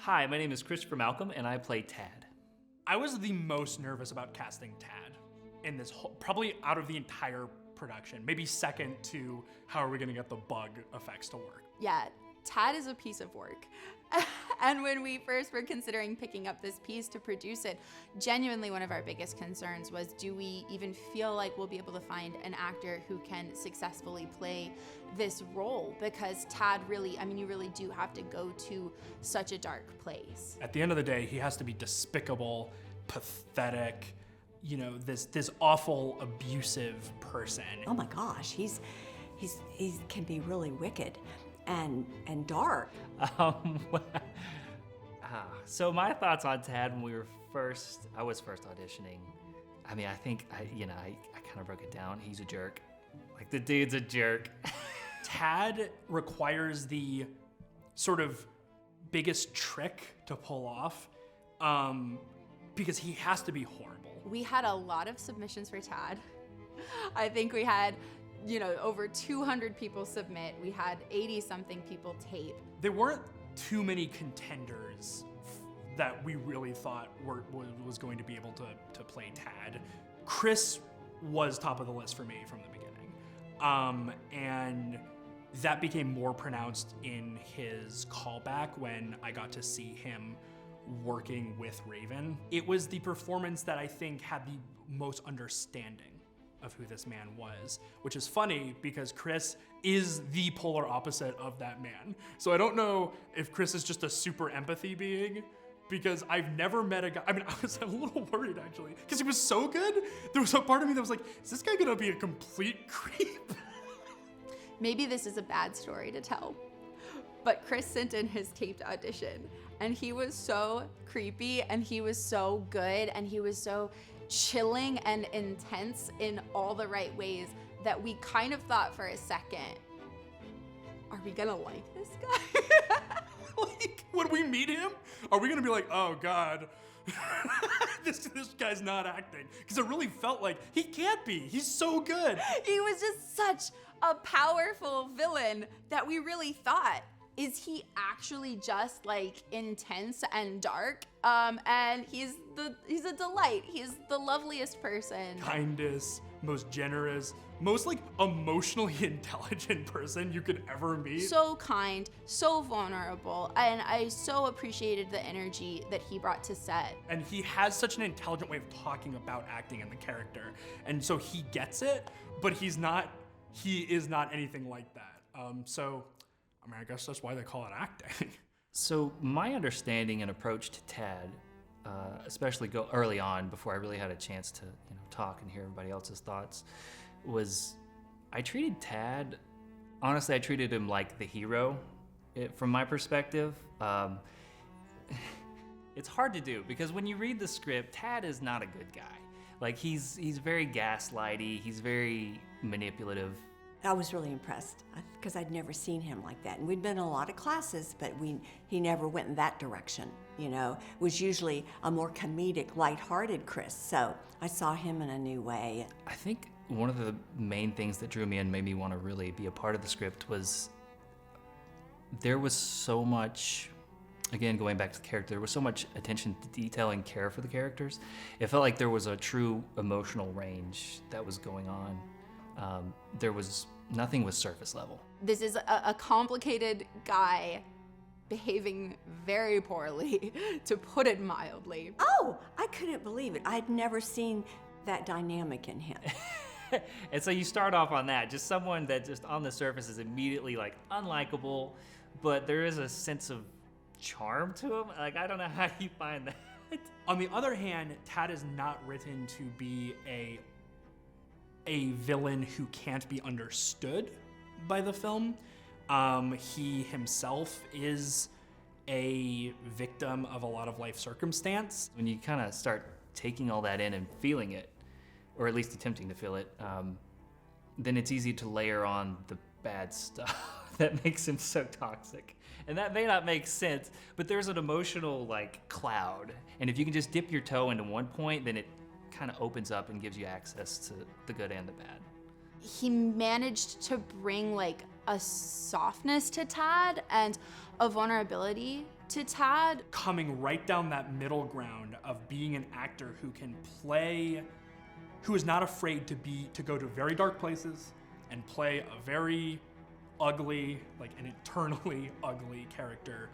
Hi, my name is Christopher Malcolm, and I play Tad. I was the most nervous about casting Tad in this whole, probably out of the entire production, maybe second to how are we gonna get the bug effects to work. Yeah, Tad is a piece of work. And when we first were considering picking up this piece to produce it, genuinely one of our biggest concerns was, do we even feel like we'll be able to find an actor who can successfully play this role? Because Tad really, I mean, you really do have to go to such a dark place. At the end of the day, he has to be despicable, pathetic, you know, this awful, abusive person. Oh my gosh, he can be really wicked and dark. So my thoughts on Tad when I was first auditioning. I mean, I think I kind of broke it down. He's a jerk. Like, the dude's a jerk. Tad requires the sort of biggest trick to pull off because he has to be horrible. We had a lot of submissions for Tad. I think we had, over 200 people submit. We had 80-something people tape. There weren't too many contenders that we really thought was going to be able to play Tad. Chris was top of the list for me from the beginning. And that became more pronounced in his callback when I got to see him working with Raven. It was the performance that I think had the most understanding of who this man was, which is funny because Chris is the polar opposite of that man. So I don't know if Chris is just a super empathy being, because I've never met a guy, I was a little worried actually, because he was so good. There was a part of me that was like, is this guy gonna be a complete creep? Maybe this is a bad story to tell, but Chris sent in his taped audition and he was so creepy and he was so good and he was so chilling and intense in all the right ways that we kind of thought for a second, are we gonna like this guy? Like, when we meet him, are we gonna be like, oh God, this guy's not acting? Because it really felt like he can't be, he's so good. He was just such a powerful villain that we really thought, is he actually just like intense and dark? And he's a delight. He's the loveliest person. Kindest, most generous, most like emotionally intelligent person you could ever meet. So kind, so vulnerable, and I so appreciated the energy that he brought to set. And he has such an intelligent way of talking about acting and the character. And so he gets it, but he is not anything like that. I guess that's why they call it acting. So my understanding and approach to Tad, especially early on before I really had a chance to talk and hear everybody else's thoughts, was I treated Tad, honestly, I treated him like the hero from my perspective. It's hard to do because when you read the script, Tad is not a good guy. Like, he's very gaslighty, he's very manipulative. I was really impressed because I'd never seen him like that. And we'd been in a lot of classes, but he never went in that direction, It was usually a more comedic, lighthearted Chris. So I saw him in a new way. I think one of the main things that drew me in, made me want to really be a part of the script, was there was so much, again, going back to the character, there was so much attention to detail and care for the characters. It felt like there was a true emotional range that was going on. Nothing was surface level. This is a complicated guy behaving very poorly, to put it mildly. Oh, I couldn't believe it. I'd never seen that dynamic in him. And so you start off on that, just someone that just on the surface is immediately like unlikable, but there is a sense of charm to him. Like, I don't know how you find that. On the other hand, Tad is not written to be a villain who can't be understood by the film. He himself is a victim of a lot of life circumstance. When you kind of start taking all that in and feeling it, or at least attempting to feel it, then it's easy to layer on the bad stuff that makes him so toxic. And that may not make sense, but there's an emotional cloud. And if you can just dip your toe into one point, then it kind of opens up and gives you access to the good and the bad. He managed to bring a softness to Tad and a vulnerability To Tad, coming right down that middle ground of being an actor who can play, who is not afraid to go to very dark places and play a very ugly, like an eternally ugly character,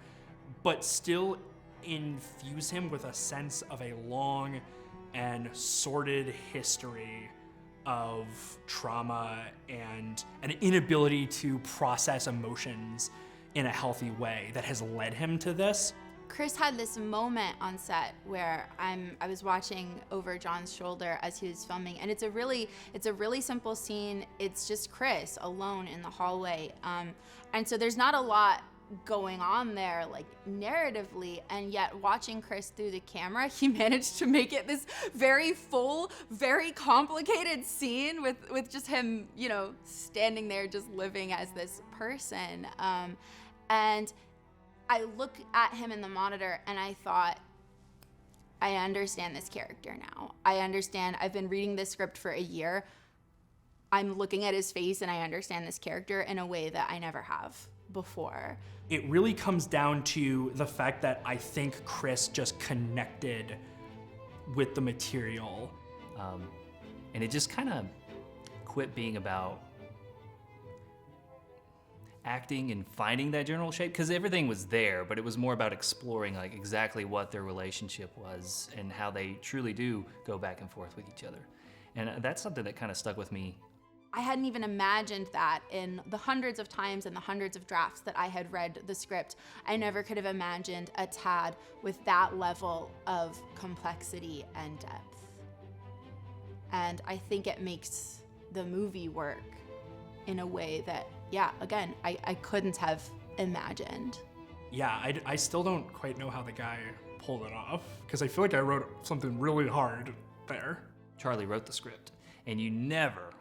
but still infuse him with a sense of a long and sordid history of trauma and an inability to process emotions in a healthy way that has led him to this. Chris had this moment on set where I was watching over John's shoulder as he was filming, and it's a really simple scene. It's just Chris alone in the hallway, and so there's not a lot going on there, like narratively, and yet watching Chris through the camera, he managed to make it this very full, very complicated scene with just him, you know, standing there just living as this person. And I look at him in the monitor and I thought, I understand this character now. I understand. I've been reading this script for a year. I'm looking at his face and I understand this character in a way that I never have before. It really comes down to the fact that I think Chris just connected with the material. And it just kind of quit being about acting and finding that general shape, because everything was there, but it was more about exploring like exactly what their relationship was and how they truly do go back and forth with each other. And that's something that kind of stuck with me. I hadn't even imagined that in the hundreds of times and the hundreds of drafts that I had read the script. I never could have imagined a Tad with that level of complexity and depth. And I think it makes the movie work in a way that, yeah, again, I couldn't have imagined. Yeah, I still don't quite know how the guy pulled it off, because I feel like I wrote something really hard there. Charlie wrote the script, and you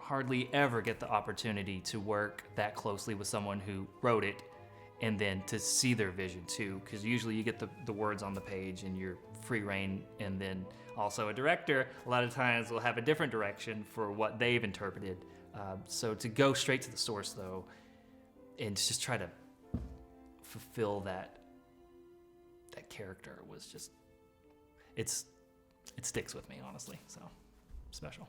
hardly ever get the opportunity to work that closely with someone who wrote it and then to see their vision too, because usually you get the words on the page and you're free reign, and then also a director a lot of times will have a different direction for what they've interpreted. So to go straight to the source though, and just try to fulfill that character was just, it sticks with me, honestly, so special.